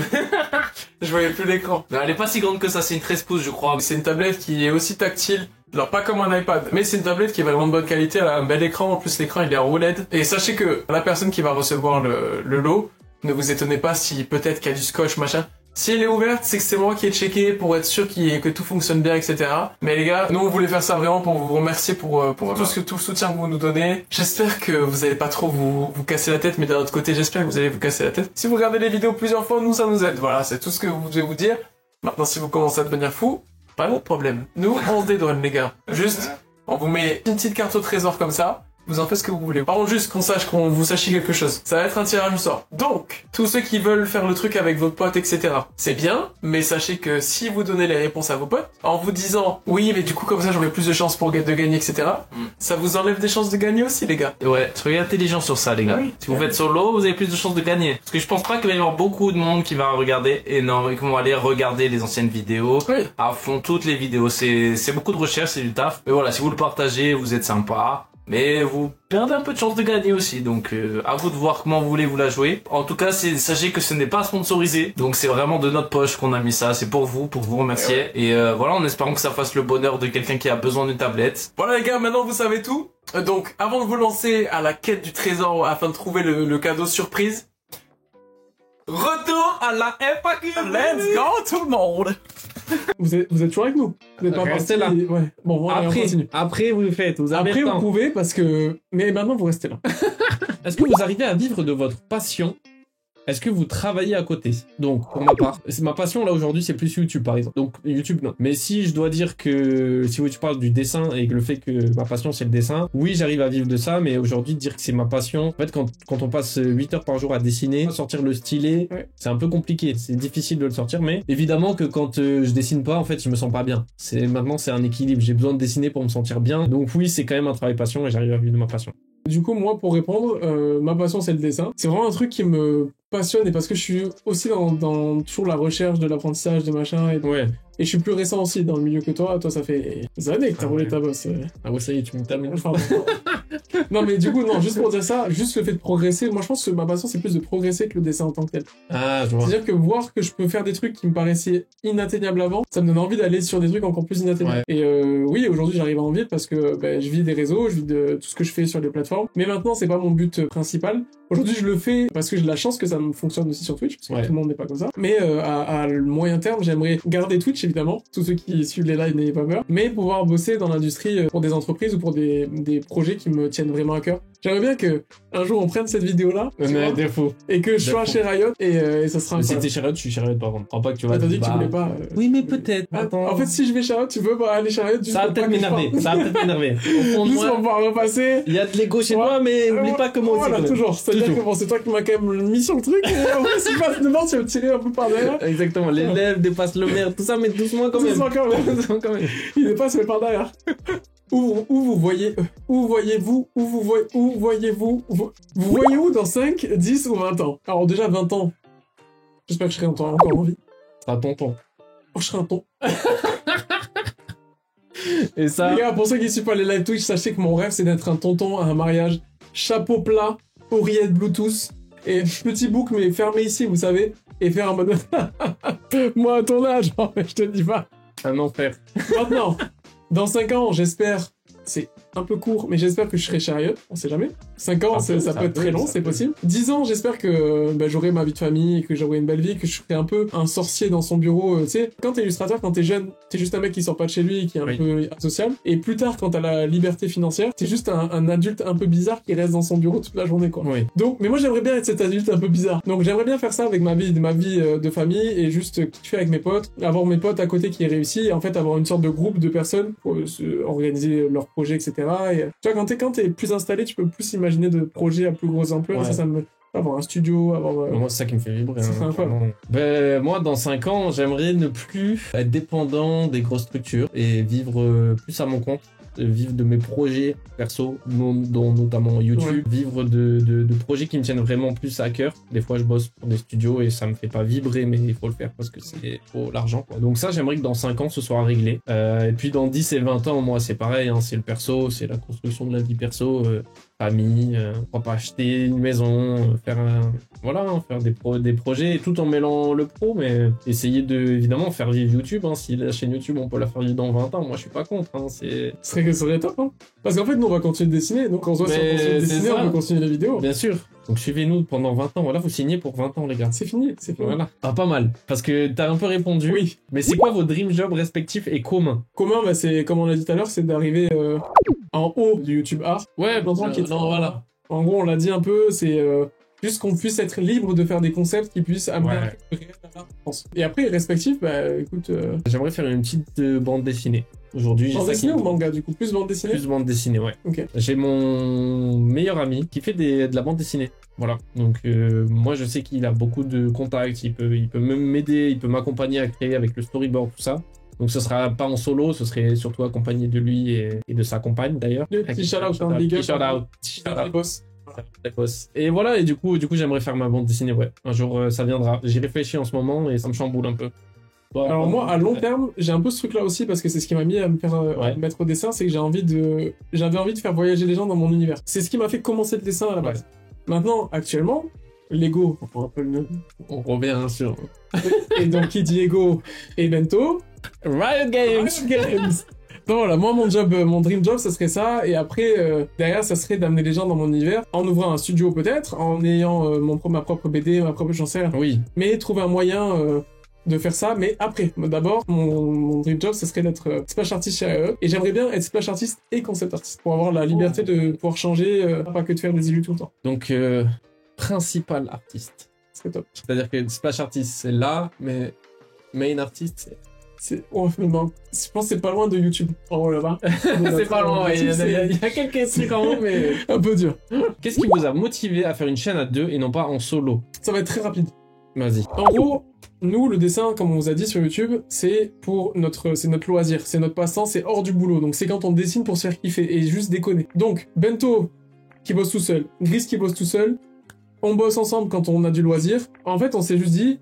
Je voyais plus l'écran. Non, elle est pas si grande que ça, c'est une 13 pouces je crois. C'est une tablette qui est aussi tactile. Alors pas comme un iPad, mais c'est une tablette qui est vraiment de bonne qualité, elle a un bel écran, en plus l'écran il est en OLED. Et sachez que la personne qui va recevoir le lot, ne vous étonnez pas si peut-être qu'il y a du scotch, machin. Si elle est ouverte, c'est que c'est moi qui ai checké pour être sûr que tout fonctionne bien, etc. Mais les gars, nous on voulait faire ça vraiment pour vous remercier pour tout le soutien que vous nous donnez. J'espère que vous allez pas trop vous casser la tête, mais d'un autre côté, j'espère que vous allez vous casser la tête. Si vous regardez les vidéos plusieurs fois, nous ça nous aide. Voilà, c'est tout ce que vous devez vous dire. Maintenant, si vous commencez à devenir fou, pas de problème. Nous, on se dédouane, les gars. Juste, on vous met une petite carte au trésor comme ça. Vous en faites ce que vous voulez. Par contre, juste qu'on vous sachiez quelque chose. Ça va être un tirage au sort. Donc, tous ceux qui veulent faire le truc avec vos potes, etc. C'est bien, mais sachez que si vous donnez les réponses à vos potes, en vous disant, oui, mais du coup, comme ça, j'aurai plus de chances de gagner, etc. Ça vous enlève des chances de gagner aussi, les gars. Ouais, soyez intelligents sur ça, les gars. Oui. Si vous faites solo, vous avez plus de chances de gagner. Parce que je pense pas qu'il va y avoir beaucoup de monde qui va regarder et qui vont aller regarder les anciennes vidéos. Oui. À fond, toutes les vidéos. C'est beaucoup de recherche, c'est du taf. Mais voilà, si vous le partagez, vous êtes sympa. Mais vous perdez un peu de chance de gagner aussi, donc à vous de voir comment vous voulez vous la jouer. En tout cas, sachez que ce n'est pas sponsorisé, donc c'est vraiment de notre poche qu'on a mis ça, c'est pour vous remercier. Et voilà, en espérant que ça fasse le bonheur de quelqu'un qui a besoin d'une tablette. Voilà les gars, maintenant vous savez tout. Donc, avant de vous lancer à la quête du trésor afin de trouver le cadeau surprise, Retour à la FAQ. let's go tout le monde. Vous êtes toujours avec nous. Vous n'êtes pas Restez partis. Ouais. Bon, voilà, on continue. Après, vous faites. Vous avez Après, le vous temps. pouvez parce que. Mais maintenant, vous restez là. Est-ce que vous arrivez à vivre de votre passion? Est-ce que vous travaillez à côté? Donc, pour ma part, c'est ma passion là aujourd'hui, c'est plus YouTube par exemple. Donc, YouTube non. Mais si je dois dire que si tu parles du dessin et que le fait que ma passion c'est le dessin, oui, j'arrive à vivre de ça, mais aujourd'hui, dire que c'est ma passion, en fait, quand on passe 8 heures par jour à dessiner, sortir le stylet, Ouais. c'est un peu compliqué. C'est difficile de le sortir, mais évidemment que quand je dessine pas, en fait, je me sens pas bien. Maintenant, c'est un équilibre. J'ai besoin de dessiner pour me sentir bien. Donc, oui, c'est quand même un travail passion et j'arrive à vivre de ma passion. Du coup, moi, pour répondre, ma passion, c'est le dessin. C'est vraiment un truc qui me passionne et parce que je suis aussi dans toujours la recherche de l'apprentissage, de machin. Et je suis plus récent aussi dans le milieu que toi. Toi, ça fait des années que t'as roulé ta bosse. Ah ouais, ça y est, tu me termines. Enfin, non, mais du coup, non, juste pour dire ça, juste le fait de progresser. Moi, je pense que ma passion, c'est plus de progresser que le dessin en tant que tel. Ah, je vois. C'est-à-dire que voir que je peux faire des trucs qui me paraissaient inatteignables avant, ça me donne envie d'aller sur des trucs encore plus inatteignables. Ouais. Et oui, aujourd'hui, j'arrive à en vivre parce que je vis des réseaux, je vis de tout ce que je fais sur les plateformes. Mais maintenant, c'est pas mon but principal. Aujourd'hui, je le fais parce que j'ai de la chance que ça me fonctionne aussi sur Twitch, parce que tout le monde n'est pas comme ça. Mais à moyen terme, j'aimerais garder Twitch, évidemment. Tous ceux qui suivent les lives, n'ayez pas peur. Mais pouvoir bosser dans l'industrie pour des entreprises ou pour des projets qui me tiennent vraiment à cœur. J'aimerais bien que un jour on prenne cette vidéo-là et que je sois chez Riot et ça sera Mais si incroyable. t'es chez Riot, je suis chez Riot par contre. Crois pas que tu vas T'as dit que tu bah, voulais pas. Oui, mais peut-être. Ah, Attends. en fait, si je vais chez Riot, tu veux pas aller chez Riot juste Ça va pour peut-être pas que je m'énerver. parle. Ça va peut-être m'énerver. Au fond de Juste pour moi, pouvoir repasser. il y a de l'ego chez moi, mais oublie pas que moi aussi. Voilà, quand même. toujours. C'est-à-dire Toujours. que bon, c'est toi qui m'as quand même mis sur le truc. Et en vrai, si je passe devant, tu vas me tirer un peu par derrière. Exactement. Les lèvres dépassent le maire, tout ça, mais doucement quand même. Doucement quand même. Doucement quand même. Il dépasse, mais par derrière. Où vous voyez-vous, vous voyez où dans 5, 10 ou 20 ans? Alors déjà 20 ans, j'espère que je serai encore en vie. Ça tonton. Oh, je serai un ton. Et ça. Les gars, pour ceux qui suivent pas les live Twitch, sachez que mon rêve c'est d'être un tonton à un mariage, chapeau plat, oreillette Bluetooth, et petit bouc mais fermé ici, vous savez, et faire un mode... Moi à ton âge, oh, mais je te dis pas. Un enfer. Maintenant, dans 5 ans, j'espère, c'est un peu court, mais j'espère que je serai chez Riot, on sait jamais. 5 ans, ça peut être très long, c'est possible. 10 ans, j'espère que j'aurai ma vie de famille, que j'aurai une belle vie, que je serai un peu un sorcier dans son bureau. Tu sais, quand t'es illustrateur, quand t'es jeune, t'es juste un mec qui sort pas de chez lui, qui est un peu asocial. Et plus tard, quand t'as la liberté financière, t'es juste un adulte un peu bizarre qui reste dans son bureau toute la journée, quoi. Oui. Donc, mais moi j'aimerais bien être cet adulte un peu bizarre. Donc j'aimerais bien faire ça avec ma vie de famille et juste kiffer avec mes potes, avoir mes potes à côté qui est réussi et en fait avoir une sorte de groupe de personnes pour organiser leurs projets, etc. Et tu vois, quand t'es plus installé, tu peux plus imaginer de projets à plus grosse ampleur. Ouais. Ça me avoir un studio, avoir. Moi, c'est ça qui me fait vibrer. C'est incroyable. Ben, moi, dans 5 ans, j'aimerais ne plus être dépendant des grosses structures et vivre plus à mon compte. Vivre de mes projets perso, dont notamment YouTube, vivre de projets qui me tiennent vraiment plus à cœur. Des fois, je bosse pour des studios et ça me fait pas vibrer, mais il faut le faire parce que c'est pour l'argent, quoi. Donc ça, j'aimerais que dans 5 ans, ce soit réglé. Et puis dans 10 et 20 ans, moi, c'est pareil, hein, c'est le perso, c'est la construction de la vie perso, famille, pourquoi pas acheter une maison, faire des projets, tout en mêlant le pro, mais essayer de, évidemment, faire vivre YouTube, hein. Si la chaîne YouTube, on peut la faire vivre dans 20 ans, moi, je suis pas contre, hein, Ce serait top, hein. Parce qu'en fait, nous, on va continuer de dessiner. Donc, on se voit si on continue de dessiner, on peut continuer les vidéos. Bien sûr. Donc, suivez-nous pendant 20 ans. Voilà, vous signez pour 20 ans, les gars. C'est fini. Voilà. Ah, pas mal. Parce que t'as un peu répondu. Oui. Mais c'est quoi vos dream jobs respectifs et communs? Commun, c'est, comme on l'a dit tout à l'heure, c'est d'arriver en haut du YouTube Art. Ouais, non, voilà. En gros, on l'a dit un peu, c'est juste qu'on puisse être libre de faire des concepts qui puissent amener à l'art en France. Et après, respectif, écoute... J'aimerais faire une petite bande dessinée. Aujourd'hui, bande dessinée ou manga, du coup? Plus bande dessinée? Plus bande dessinée, ouais. Ok. J'ai mon meilleur ami qui fait de la bande dessinée. Voilà. Donc, moi, je sais qu'il a beaucoup de contacts, il peut m'aider, il peut m'accompagner à créer avec le storyboard, tout ça. Donc ce sera pas en solo, ce serait surtout accompagné de lui et de sa compagne d'ailleurs. Petit shout-out, un big up. Petit shout-out. Et voilà, et du coup j'aimerais faire ma bande dessinée, ouais. Un jour ça viendra. J'y réfléchis en ce moment et ça me chamboule un peu. Bon, alors moi, à long terme, j'ai un peu ce truc-là aussi parce que c'est ce qui m'a mis à me faire mettre au dessin, c'est que j'avais envie de faire voyager les gens dans mon univers. C'est ce qui m'a fait commencer le dessin à la base. Maintenant, actuellement, Lego, on revient sur... Et donc qui dit Lego et Bento, Riot Games. Non, voilà, moi mon dream job, ça serait ça, et après derrière, ça serait d'amener les gens dans mon univers en ouvrant un studio peut-être, en ayant ma propre BD, ma propre chansons. Oui. Mais trouver un moyen de faire ça, mais après. D'abord, mon dream job, ce serait d'être splash artist chez AE, et j'aimerais bien être splash artist et concept artist, pour avoir la liberté de pouvoir changer, pas que de faire des illus tout le temps. Donc, principal artiste. C'est top. C'est-à-dire que splash artist, c'est là, mais main artist, Oh, non. Je pense que c'est pas loin de YouTube. Oh là-bas. c'est pas loin, ouais. Il y a quelques trucs en haut, mais... un peu dur. Qu'est-ce qui vous a motivé à faire une chaîne à 2 et non pas en solo? Ça va être très rapide. Vas-y. En gros, nous, le dessin, comme on vous a dit sur YouTube, c'est notre loisir, c'est notre passe-temps, c'est hors du boulot. Donc c'est quand on dessine pour se faire kiffer et juste déconner. Donc, Bento qui bosse tout seul, Gris qui bosse tout seul, on bosse ensemble quand on a du loisir. En fait, on s'est juste dit,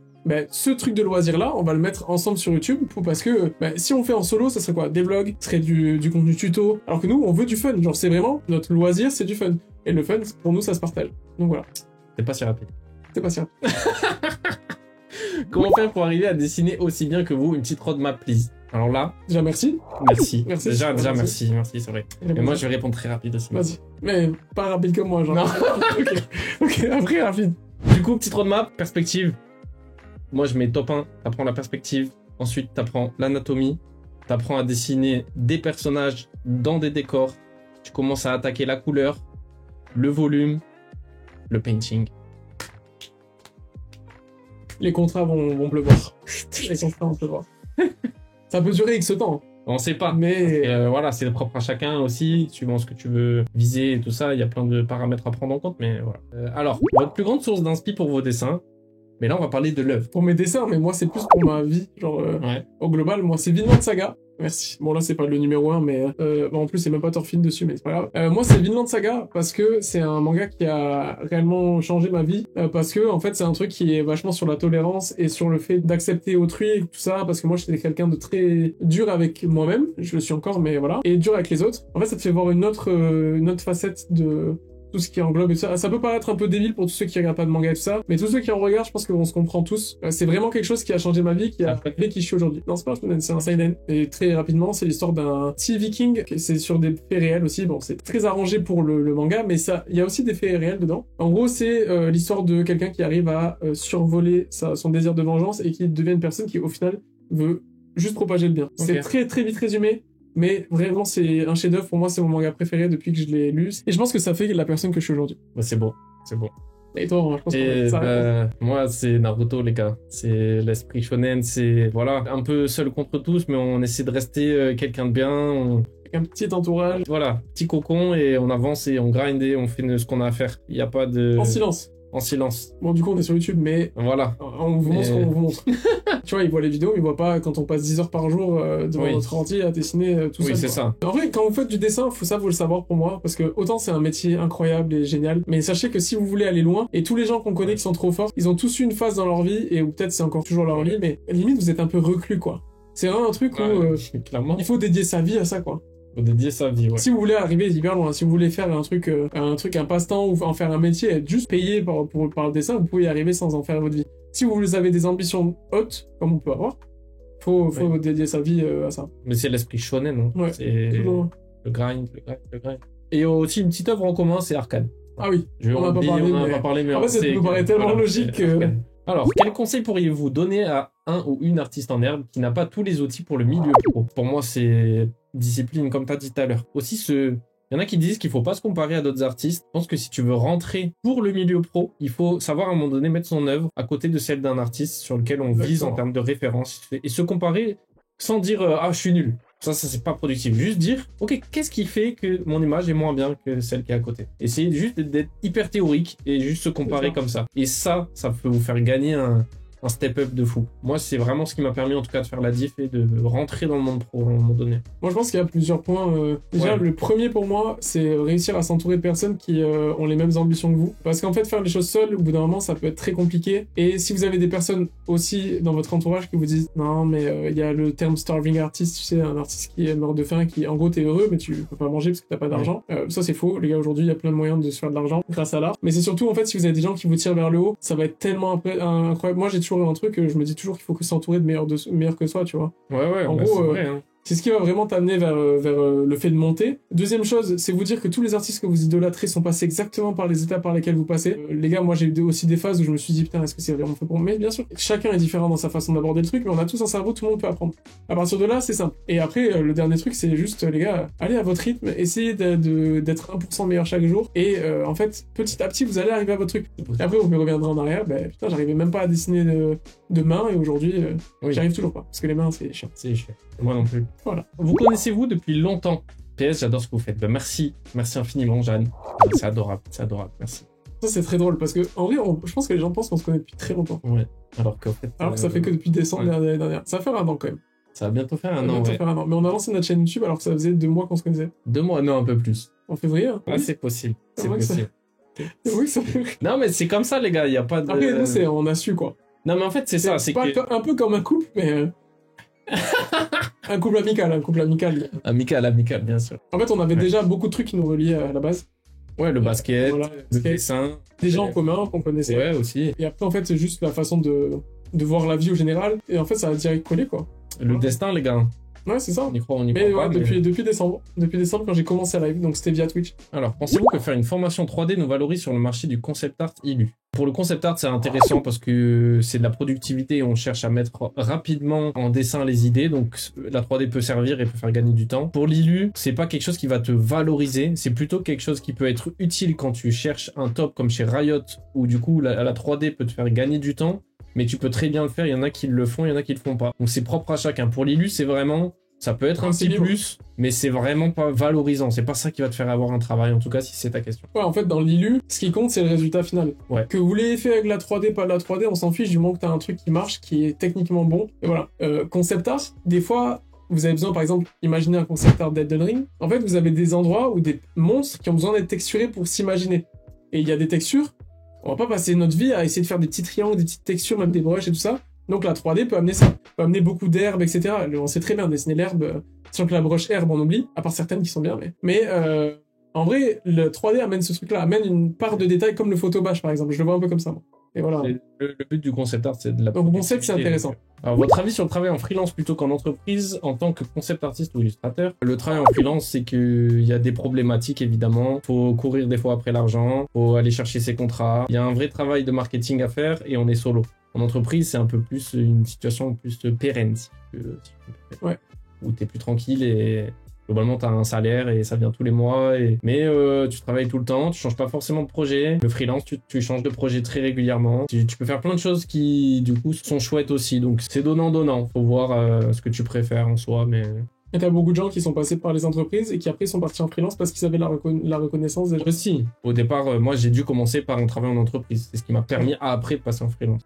ce truc de loisir-là, on va le mettre ensemble sur YouTube parce que si on fait en solo, ça serait quoi? Des vlogs, ce serait du contenu tuto. Alors que nous, on veut du fun. Genre, c'est vraiment notre loisir, c'est du fun. Et le fun, pour nous, ça se partage. Donc voilà. C'est pas si rapide. C'est pas si rapide. Comment faire pour arriver à dessiner aussi bien que vous? Une petite roadmap, please. Alors là... Déjà, merci. Merci. Merci. Déjà, merci. Merci, c'est vrai. Et moi, je vais répondre très rapide aussi. Vas-y. Mais pas rapide comme moi, genre. Non. Ok, après, rapide. Du coup, petite roadmap, perspective. Moi, je mets top 1, t'apprends la perspective. Ensuite, t'apprends l'anatomie. T'apprends à dessiner des personnages dans des décors. Tu commences à attaquer la couleur, le volume, le painting. Les contrats vont pleuvoir. Les contrats vont pleuvoir. Ça peut durer X temps. On sait pas. Mais voilà, c'est propre à chacun aussi, suivant ce que tu veux viser et tout ça. Il y a plein de paramètres à prendre en compte, mais voilà. Alors, votre plus grande source d'inspi pour vos dessins. Mais là, on va parler de l'œuvre. Pour mes dessins, mais moi, c'est plus pour ma vie. Genre, Ouais. au global, moi, c'est Vinland Saga. Merci. Bon, là, c'est pas le numéro 1, mais en plus, c'est même pas Thorfinn dessus, mais c'est pas grave. Moi, c'est Vinland Saga parce que c'est un manga qui a réellement changé ma vie. Parce que, en fait, c'est un truc qui est vachement sur la tolérance et sur le fait d'accepter autrui et tout ça. Parce que moi, j'étais quelqu'un de très dur avec moi-même. Je le suis encore, mais voilà. Et dur avec les autres. En fait, ça te fait voir une autre facette de tout ce qui englobe et tout ça. Ça peut paraître un peu débile pour tous ceux qui regardent pas de manga et tout ça, mais tous ceux qui en regardent, je pense qu'on se comprend tous. C'est vraiment quelque chose qui a changé ma vie, qui a fait qui je suis aujourd'hui. Non, c'est pas un shonen, c'est un seinen. Et très rapidement, c'est l'histoire d'un petit viking, c'est sur des faits réels aussi. Bon, c'est très arrangé pour le manga, mais ça, il y a aussi des faits réels dedans. En gros, c'est l'histoire de quelqu'un qui arrive à survoler son désir de vengeance et qui devient une personne qui, au final, veut juste propager le bien. Okay. C'est très très vite résumé. Mais vraiment, c'est un chef-d'œuvre. Pour moi, c'est mon manga préféré depuis que je l'ai lu. Et je pense que ça fait la personne que je suis aujourd'hui. Bah, c'est beau, c'est beau. Et toi, je pense que ça. Moi, c'est Naruto, les gars. C'est l'esprit shonen. C'est voilà, un peu seul contre tous, mais on essaie de rester quelqu'un de bien. Avec un petit entourage. Voilà, petit cocon et on avance et on grind et on fait ce qu'on a à faire. Il n'y a pas de. En silence. En silence. Bon, du coup, on est sur YouTube, mais voilà. On vous montre ce qu'on vous montre. Tu vois, ils voient les vidéos, ils voient pas quand on passe 10 heures par jour devant notre ordi à dessiner tout seul. Oui, c'est ça. En vrai, quand vous faites du dessin, faut le savoir pour moi, parce que autant c'est un métier incroyable et génial, mais sachez que si vous voulez aller loin, et tous les gens qu'on connaît qui sont trop forts, ils ont tous eu une phase dans leur vie, et ou peut-être c'est encore toujours leur vie, mais limite vous êtes un peu reclus, quoi. C'est vraiment un truc où clairement. Il faut dédier sa vie à ça, quoi. Faut dédier sa vie, ouais. Si vous voulez arriver hyper loin, si vous voulez faire un truc, un passe-temps ou en faire un métier, être juste payé par le dessin, vous pouvez y arriver sans en faire votre vie. Si vous avez des ambitions hautes, comme on peut avoir, faut dédier sa vie à ça. Mais c'est l'esprit shonen, hein. Ouais, c'est toujours. Le grind. Et aussi une petite œuvre en commun, c'est Arcane. Ah oui, on en a pas parlé, mais en fait, ça me paraît tellement logique. Alors, quel conseil pourriez-vous donner à un ou une artiste en herbe qui n'a pas tous les outils pour le milieu pro? Pour moi, c'est discipline, comme tu as dit tout à l'heure. Aussi, il y en a qui disent qu'il faut pas se comparer à d'autres artistes. Je pense que si tu veux rentrer pour le milieu pro, il faut savoir à un moment donné mettre son œuvre à côté de celle d'un artiste sur lequel on vise en termes de référence et se comparer sans dire ah, je suis nul. Ça c'est pas productif. Juste dire ok, qu'est-ce qui fait que mon image est moins bien que celle qui est à côté. Essayez juste d'être hyper théorique et juste se comparer comme ça. Et ça peut vous faire gagner un step-up de fou. Moi, c'est vraiment ce qui m'a permis en tout cas de faire la diff et de rentrer dans le monde pro à un moment donné. Moi, je pense qu'il y a plusieurs points. Déjà, le premier pour moi, c'est réussir à s'entourer de personnes qui ont les mêmes ambitions que vous. Parce qu'en fait, faire les choses seul, au bout d'un moment, ça peut être très compliqué. Et si vous avez des personnes aussi dans votre entourage qui vous disent non, mais il y a le terme starving artist, tu sais, un artiste qui est mort de faim, qui en gros t'es heureux, mais tu peux pas manger parce que t'as pas d'argent. Ça, c'est faux. Les gars, aujourd'hui, il y a plein de moyens de se faire de l'argent grâce à l'art. Mais c'est surtout, en fait, si vous avez des gens qui vous tirent vers le haut, ça va être tellement incroyable. Moi, j'ai toujours un truc, je me dis toujours qu'il faut que s'entourer de meilleurs que soi, tu vois. Ouais, en gros, c'est vrai, hein. C'est ce qui va vraiment t'amener vers le fait de monter. Deuxième chose, c'est vous dire que tous les artistes que vous idolâtrez sont passés exactement par les étapes par lesquelles vous passez. Les gars, moi j'ai eu aussi des phases où je me suis dit putain, est-ce que c'est vraiment fait pour moi? Mais bien sûr, chacun est différent dans sa façon d'aborder le truc, mais on a tous un cerveau, tout le monde peut apprendre. À partir de là, c'est simple. Et après, le dernier truc, c'est juste, les gars, allez à votre rythme, essayez d'être 1% meilleur chaque jour, et en fait, petit à petit, vous allez arriver à votre truc. Et après, vous me reviendrez en arrière, putain, j'arrivais même pas à dessiner de main, et aujourd'hui, j'y arrive toujours pas, parce que les mains, c'est chiant. C'est chiant. Moi non plus. Voilà. Vous connaissez-vous depuis longtemps? PS, j'adore ce que vous faites. Merci. Merci infiniment, Jeanne. C'est adorable. C'est adorable. Merci. Ça, c'est très drôle, parce que, en vrai, je pense que les gens pensent qu'on se connaît depuis très longtemps. Ouais. Alors qu'en fait. Alors que ça fait que depuis décembre de l'année dernière. Ça va faire un an, quand même. Ça va bientôt faire Ça un va an, bientôt ouais. faire un an. Mais on a lancé notre chaîne YouTube alors que ça faisait 2 mois qu'on se connaissait. 2 mois, non, un peu plus. En février, hein. Ah, c'est possible. C'est C'est vrai que ça- possible. Oui, ça fait... Non, mais c'est comme ça, les gars. Il n'y a pas de. Après, nous, on a su, quoi. Non, mais en fait, c'est ça. C'est pas que. un peu comme un couple, mais... un couple amical. Amical, bien sûr. En fait, on avait Ouais. déjà beaucoup de trucs qui nous reliaient à la base. Ouais, le basket, Voilà, le basket. dessin. Des gens en commun qu'on connaissait. Ouais, aussi. Et après, en fait, c'est juste la façon de voir la vie au général. Et en fait, ça a direct collé, quoi. Le destin, les gars. Ouais, c'est ça. On y croit, on y Mais croit ouais, pas. mais- depuis décembre. Depuis décembre, quand j'ai commencé à live, donc c'était via Twitch. Alors, pensez-vous que faire une formation 3D nous valorise sur le marché du concept art ILU? Pour le concept art, c'est intéressant parce que c'est de la productivité et on cherche à mettre rapidement en dessin les idées. Donc, la 3D peut servir et peut faire gagner du temps. Pour l'ILU, c'est pas quelque chose qui va te valoriser. C'est plutôt quelque chose qui peut être utile quand tu cherches un top comme chez Riot où du coup, la 3D peut te faire gagner du temps. Mais tu peux très bien le faire. Il y en a qui le font, il y en a qui le font pas. Donc, c'est propre à chacun. Pour l'ILU, c'est vraiment... Ça peut être un C'est petit libre. plus, mais c'est vraiment pas valorisant. C'est pas ça qui va te faire avoir un travail, en tout cas, si c'est ta question. Ouais, en fait, dans l'ILU, ce qui compte, c'est le résultat final. Ouais. Que vous l'ayez fait avec la 3D, pas de la 3D, on s'en fiche du moment que t'as un truc qui marche, qui est techniquement bon. Et voilà. Concept art, des fois, vous avez besoin, par exemple, imaginez un concept art d'Elden Ring. En fait, vous avez des endroits ou des monstres qui ont besoin d'être texturés pour s'imaginer. Et il y a des textures, on va pas passer notre vie à essayer de faire des petits triangles, des petites textures, même des brushes et tout ça. Donc la 3D peut amener ça, peut amener beaucoup d'herbes, etc. On sait très bien dessiner l'herbe, sachant que la broche herbe on oublie, à part certaines qui sont bien, mais en vrai, le 3D amène ce truc-là, amène une part de détail comme le photobash par exemple, je le vois un peu comme ça moi. Et voilà. Et le but du concept art, c'est de la Donc le concept c'est productivité. intéressant. Alors, votre avis sur le travail en freelance plutôt qu'en entreprise en tant que concept artiste ou illustrateur? Le travail en freelance, c'est qu'il y a des problématiques, évidemment. Faut courir des fois après l'argent, faut aller chercher ses contrats. Il y a un vrai travail de marketing à faire et on est solo. En entreprise, c'est un peu plus une situation plus pérenne, si tu peux Ouais. où t'es plus tranquille et globalement t'as un salaire et ça vient tous les mois. Mais tu travailles tout le temps, tu changes pas forcément de projet. Le freelance, tu changes de projet très régulièrement. Tu peux faire plein de choses qui, du coup, sont chouettes aussi. Donc c'est donnant-donnant. Faut voir ce que tu préfères en soi, mais... Et t'as beaucoup de gens qui sont passés par les entreprises et qui après sont partis en freelance parce qu'ils avaient la reconnaissance déjà. Aussi, au départ, moi j'ai dû commencer par un travail en entreprise. C'est ce qui m'a permis après de passer en freelance.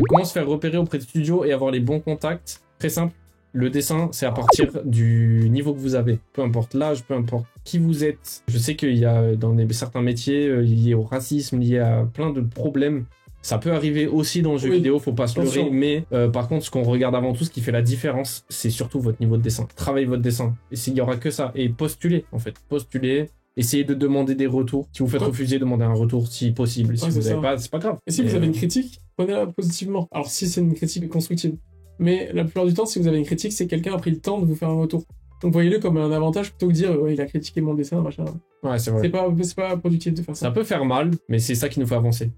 Comment se faire repérer auprès de studios et avoir les bons contacts? Très simple. Le dessin, c'est à partir du niveau que vous avez. Peu importe l'âge, peu importe qui vous êtes. Je sais qu'il y a dans certains métiers liés au racisme, liés à plein de problèmes. Ça peut arriver aussi dans le jeu Oui. vidéo, faut pas se leurrer. Attention. Mais par contre, ce qu'on regarde avant tout, ce qui fait la différence, c'est surtout votre niveau de dessin. Travaillez votre dessin. Et s'il y aura que ça. Et postulez, en fait. Postulez. Essayez de demander des retours. Si vous faites Ouais. refuser, demandez un retour si possible. Si Ouais, vous c'est n'avez ça. pas, c'est pas grave. Et si vous avez une critique, prenez-la positivement. Alors si c'est une critique constructive. Mais la plupart du temps, si vous avez une critique, c'est que quelqu'un a pris le temps de vous faire un retour. Donc voyez-le comme un avantage plutôt que de dire ouais, il a critiqué mon dessin, machin. Ouais, c'est vrai. C'est pas productif de faire ça. Ça peut faire mal, mais c'est ça qui nous fait avancer.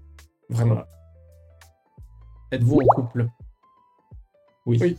Vraiment. Voilà. Êtes-vous en couple? Oui. Oui.